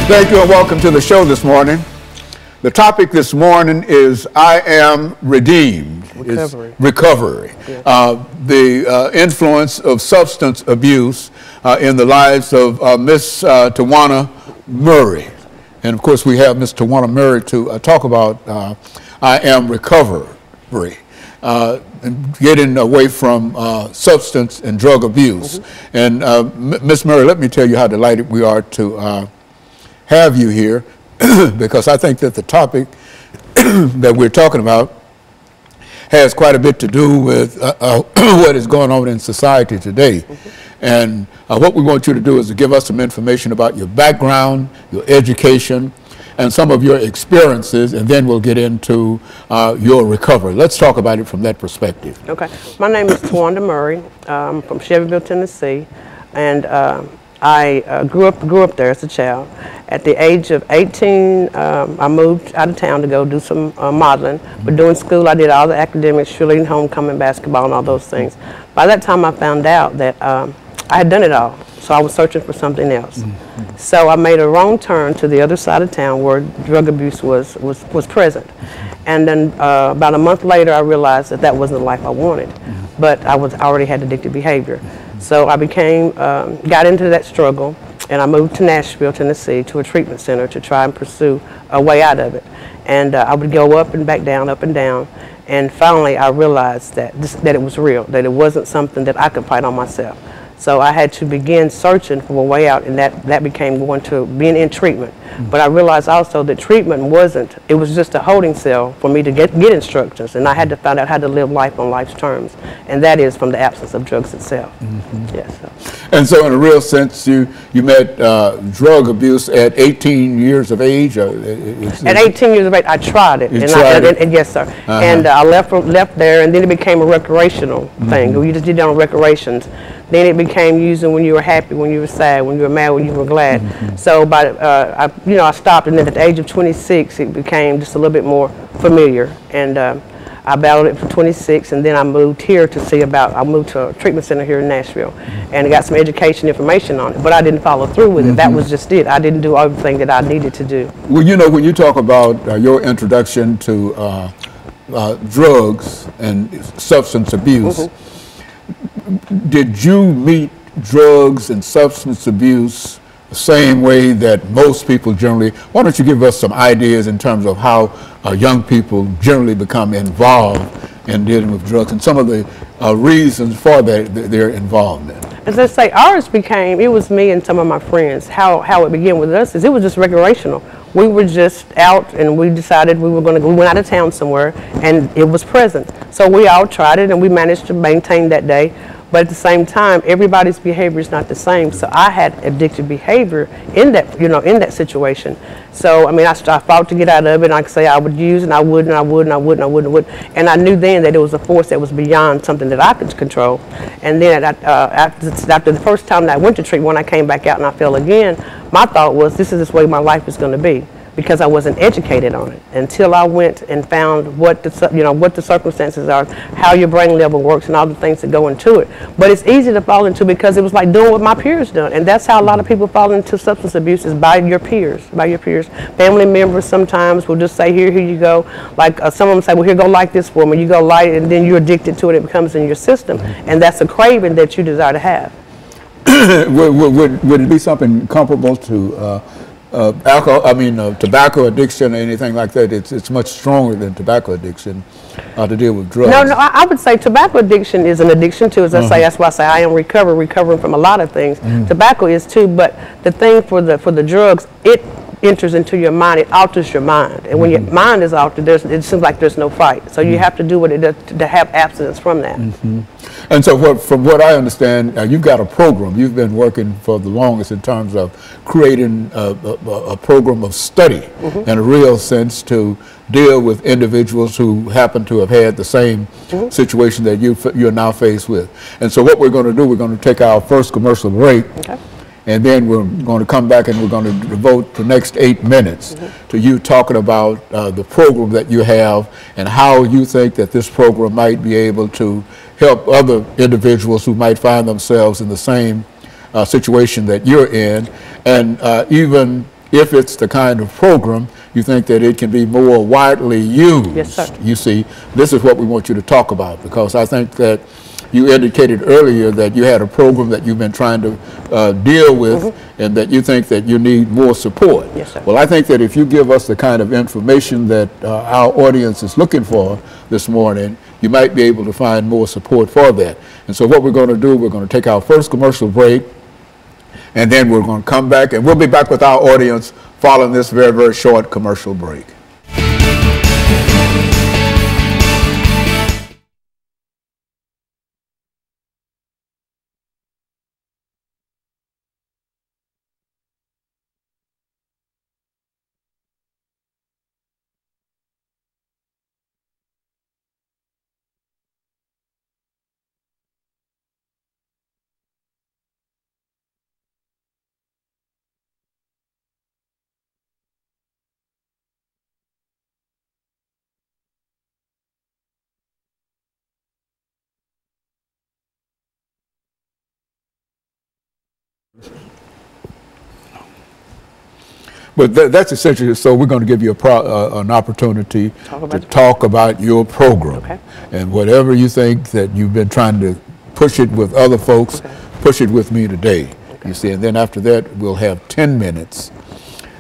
Thank you and welcome to the show this morning. The topic this morning is I Am Redeemed. Recovery. Recovery. Yeah. The influence of substance abuse in the lives of Miss Tawana Murray. And of course we have Miss Tawana Murray to talk about I Am Recovery. And getting away from substance and drug abuse. And Miss Murray, let me tell you how delighted we are to have you here because I think that the topic that we're talking about has quite a bit to do with what is going on in society today. And what we want you to do is to give us some information about your background, your education, and some of your experiences, and then we'll get into your recovery. Let's talk about it from that perspective. Okay. My name is Tawana Murray. I'm from Shelbyville, Tennessee, and I grew up there as a child. At the age of 18, I moved out of town to go do some modeling. But during school, I did all the academics, cheerleading, homecoming, basketball, and all those things. By that time, I found out that I had done it all. So I was searching for something else. So I made a wrong turn to the other side of town where drug abuse was present. And then about a month later, I realized that that wasn't the life I wanted. But I already had addictive behavior. So I got into that struggle, and I moved to Nashville, Tennessee, to a treatment center to try and pursue a way out of it. And I would go up and back down, up and down. And finally, I realized that it was real, that it wasn't something that I could fight on myself. So I had to begin searching for a way out, and that became going to being in treatment. But I realized also that treatment it was just a holding cell for me to get instructions, and I had to find out how to live life on life's terms, and that is from the absence of drugs itself. Yes. And so in a real sense, you met drug abuse at 18 years of age? At 18 years of age, I tried it. And yes, sir. And I left there, and then it became a recreational thing. You just did it on recreations. Then it became using when you were happy, when you were sad, when you were mad, when you were glad. So I stopped, and then at the age of 26, it became just a little bit more familiar. And I battled it for 26, and then I moved here I moved to a treatment center here in Nashville, and I got some education information on it, but I didn't follow through with it. That was just it. I didn't do everything that I needed to do. Well, you know, when you talk about your introduction to drugs and substance abuse, did you meet drugs and substance abuse the same way that most people generally? Why don't you give us some ideas in terms of how young people generally become involved in dealing with drugs and some of the reasons for their involvement? As I say, it was me and some of my friends. How it began with us is it was just recreational. We were just out, and we decided we went out of town somewhere, and it was present. So we all tried it, and we managed to maintain that day. But at the same time, everybody's behavior is not the same. So I had addictive behavior in that situation. So I mean, I fought to get out of it. And I could say I would use, and I would, and I would, and I would, and I would, and I would. And I knew then that it was a force that was beyond something that I could control. And then after the first time that I went to treatment, when I came back out and I fell again, my thought was, this is the way my life is going to be, because I wasn't educated on it until I went and found what the circumstances are, how your brain level works, and all the things that go into it. But it's easy to fall into because it was like doing what my peers done, and that's how a lot of people fall into substance abuse, is by your peers. Family members sometimes will just say, here you go. Like some of them say, well, here, go like this for me. You go light it, and then you're addicted to it. It becomes in your system, and that's a craving that you desire to have. Would it be something comparable to tobacco addiction or anything like that? It's much stronger than tobacco addiction to deal with drugs. No, I would say tobacco addiction is an addiction too. As I say, that's why I say I am recovering from a lot of things. Tobacco is too, but the thing for the drugs, it enters into your mind, it alters your mind. And when your mind is altered, it seems like there's no fight. So you have to do what it does to have abstinence from that. And so from what I understand, you've got a program. You've been working for the longest in terms of creating a program of study in a real sense to deal with individuals who happen to have had the same situation that you're now faced with. And so what we're going to do, we're going to take our first commercial break. And then we're going to come back and we're going to devote the next 8 minutes to you talking about the program that you have and how you think that this program might be able to help other individuals who might find themselves in the same situation that you're in, and even if it's the kind of program you think that it can be more widely used. Yes, sir. You see, this is what we want you to talk about, because I think that you indicated earlier that you had a program that you've been trying to deal with, and that you think that you need more support. Yes, sir. Well, I think that if you give us the kind of information that our audience is looking for this morning, you might be able to find more support for that. And so what we're going to do, we're going to take our first commercial break, and then we're going to come back, and we'll be back with our audience following this very, very short commercial break. But that's essentially, so we're going to give you an opportunity to talk about your program. And whatever you think that you've been trying to push it with other folks, push it with me today. You see, and then after that, we'll have 10 minutes,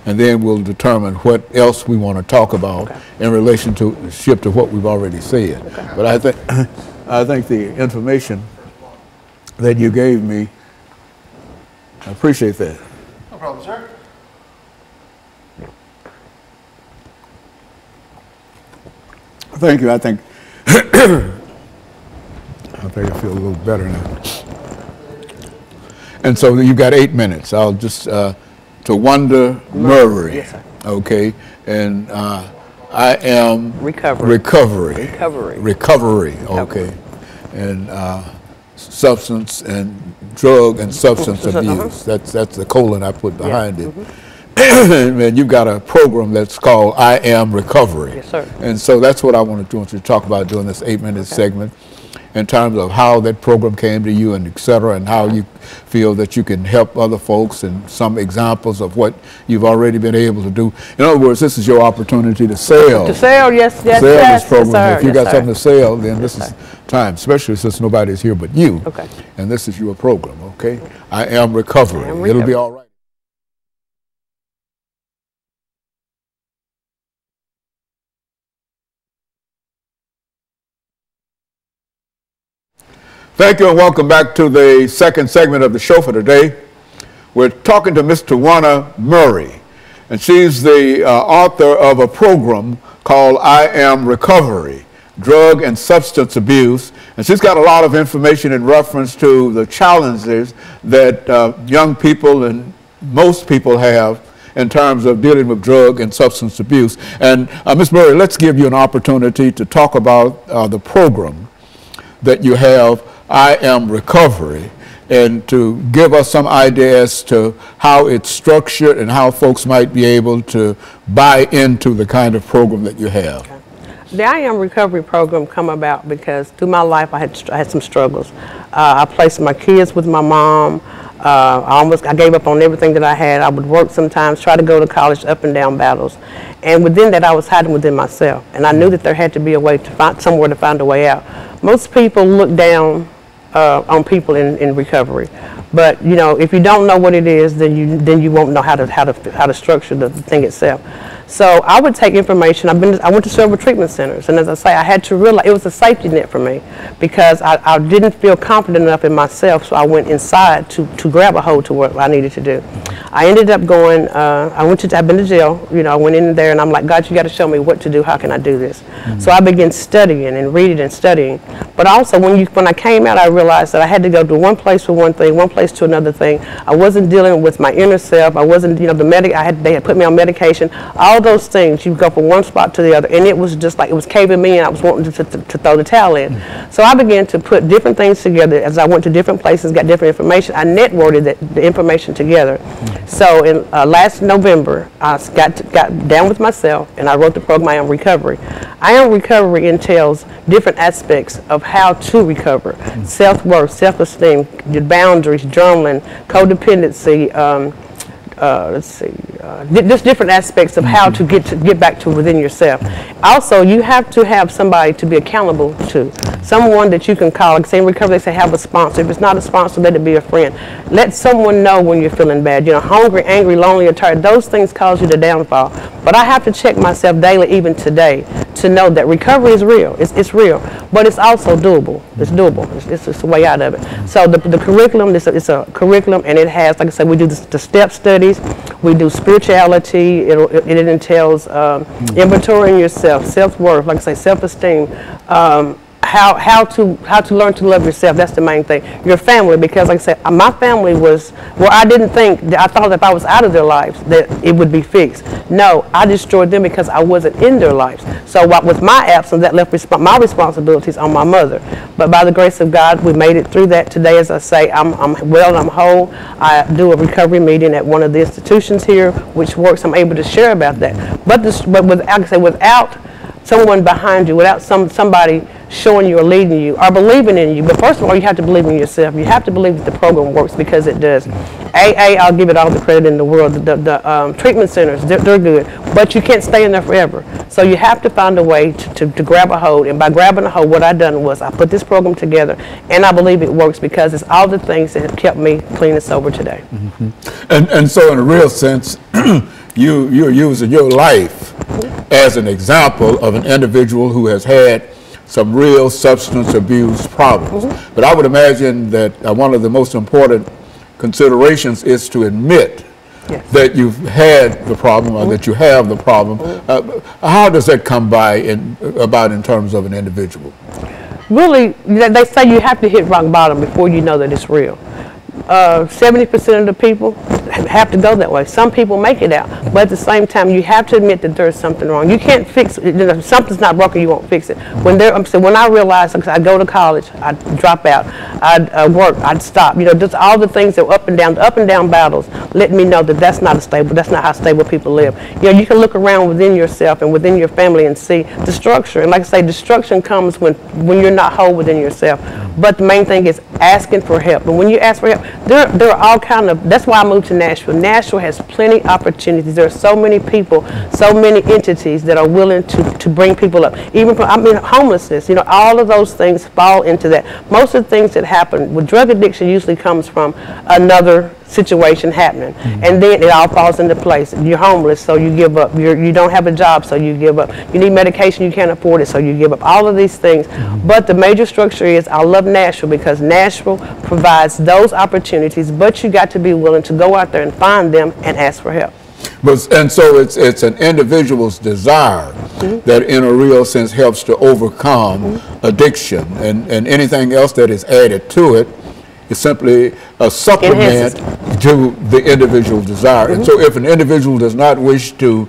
and then we'll determine what else we want to talk about in relation to what we've already said. But I think the information that you gave me, I appreciate that. No problem, sir. Thank you. I think I feel a little better now. And so you've got 8 minutes. I'll just to Wanda Murray. Yes, sir. Okay, and I am recovery. Okay, and substance and drug and substance abuse. That's the colon I put behind it. And you've got a program that's called I Am Recovery. Yes, sir. And so that's what I want you to talk about during this 8-minute segment, in terms of how that program came to you and et cetera, and how you feel that you can help other folks, and some examples of what you've already been able to do. In other words, this is your opportunity to sell. To sell, yes, sell this program. Yes, if you got something to sell, then this is time, especially since nobody's here but you. Okay. And this is your program, okay? I Am Recovery. It'll be all right. Thank you, and welcome back to the second segment of the show for today. We're talking to Ms. Tawana Murray, and she's the author of a program called I Am Recovery, Drug and Substance Abuse, and she's got a lot of information in reference to the challenges that young people and most people have in terms of dealing with drug and substance abuse. And Ms. Murray, let's give you an opportunity to talk about the program that you have, I Am Recovery, and to give us some idea as to how it's structured and how folks might be able to buy into the kind of program that you have. The I Am Recovery program come about because through my life I had some struggles. I placed my kids with my mom. I gave up on everything that I had. I would work sometimes, try to go to college, up and down battles. And within that, I was hiding within myself. And I knew that there had to be a way to find somewhere to find a way out. Most people look down on people in recovery, but you know, if you don't know what it is, then you won't know how to structure the thing itself. So I would take information. I went to several treatment centers, and as I say, I had to realize it was a safety net for me, because I didn't feel confident enough in myself. So I went inside to grab a hold to what I needed to do. I ended up going. I've been to jail. You know, I went in there and I'm like, God, you got to show me what to do. How can I do this? So I began studying and reading and studying. But also when I came out, I realized that I had to go to one place for one thing, one place to another thing. I wasn't dealing with my inner self. I wasn't, you know, they had put me on medication. All those things, you go from one spot to the other, and it was just like it was caving me in. I was wanting to throw the towel in. So I began to put different things together as I went to different places, got different information. I networked the information together. So in last November, I got down with myself, and I wrote the program I Am Recovery. I Am Recovery entails different aspects of how to recover: self-worth, self-esteem, your boundaries, journaling, codependency, let's see, just different aspects of how to get back to within yourself. Also, you have to have somebody to be accountable to, someone that you can call. Like say in recovery, they say have a sponsor. If it's not a sponsor, let it be a friend. Let someone know when you're feeling bad. You know, hungry, angry, lonely, or tired. Those things cause you to downfall. But I have to check myself daily, even today, to know that recovery is real. It's real, but it's also doable. It's doable. It's a way out of it. So the curriculum, it's a curriculum, and it has, like I said, we do the step studies. We do spirituality. It entails inventorying yourself, self-worth, like I say, self-esteem, how to learn to love yourself. That's the main thing. Your family, because like I said, my family was, well, I didn't think, I thought if I was out of their lives that it would be fixed. No, I destroyed them because I wasn't in their lives. So with my absence, that left my responsibilities on my mother. But by the grace of God, we made it through that. Today, as I say, I'm well, I'm whole. I do a recovery meeting at one of the institutions here, which works. I'm able to share about that. But without someone behind you, without somebody showing you or leading you or believing in you. But first of all, you have to believe in yourself. You have to believe that the program works, because it does. AA, I'll give it all the credit in the world. The treatment centers, they're good, but you can't stay in there forever. So you have to find a way to grab a hold. And by grabbing a hold, what I done was I put this program together, and I believe it works because it's all the things that have kept me clean and sober today. And so in a real sense, you're using your life as an example of an individual who has had some real substance abuse problems. But I would imagine that one of the most important considerations is to admit that you've had the problem, or that you have the problem. How does that come about in terms of an individual? Really, they say you have to hit rock bottom before you know that it's real. 70% of the people have to go that way. Some people make it out, but at the same time, you have to admit that there's something wrong. You can't fix it. You know, if something's not broken, you won't fix it. When I realized, like, I'd go to college, I'd drop out, I'd work, I'd stop. You know, just all the things that were up and down battles, let me know that that's not how stable people live. You know, you can look around within yourself and within your family and see destruction. And like I say, destruction comes when you're not whole within yourself. But the main thing is asking for help. And when you ask for help, there are all kind of, that's why I moved to Nashville. Nashville has plenty of opportunities. There are so many people, so many entities that are willing to bring people up. Even from, homelessness, you know, all of those things fall into that. Most of the things that happen with drug addiction usually comes from another situation happening, and then it all falls into place. You're homeless, so you give up. You don't have a job, so you give up. You need medication, you can't afford it, so you give up. All of these things. But the major structure is, I love Nashville because Nashville provides those opportunities, but you got to be willing to go out there and find them and ask for help. And so it's an individual's desire that in a real sense helps to overcome addiction, and anything else that is added to it is simply a supplement to the individual's desire. And so if an individual does not wish to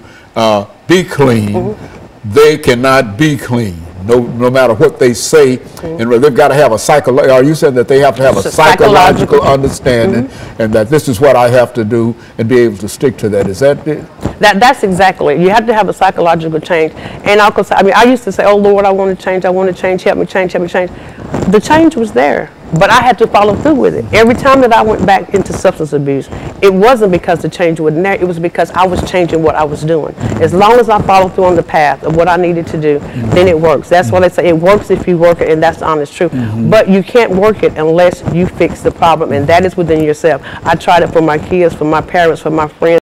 be clean, they cannot be clean. No matter what they say, and they've got to have a psychological. Are you saying that they have to have a psychological understanding, and that this is what I have to do, and be able to stick to that? Is that it? That's exactly it. You have to have a psychological change. And I used to say, "Oh Lord, I want to change. I want to change. Help me change. Help me change." The change was there, but I had to follow through with it. Every time that I went back into substance abuse, it wasn't because the change wasn't there. It was because I was changing what I was doing. As long as I followed through on the path of what I needed to do, then it works. That's why they say it works if you work it, and that's the honest truth. But you can't work it unless you fix the problem, and that is within yourself. I tried it for my kids, for my parents, for my friends.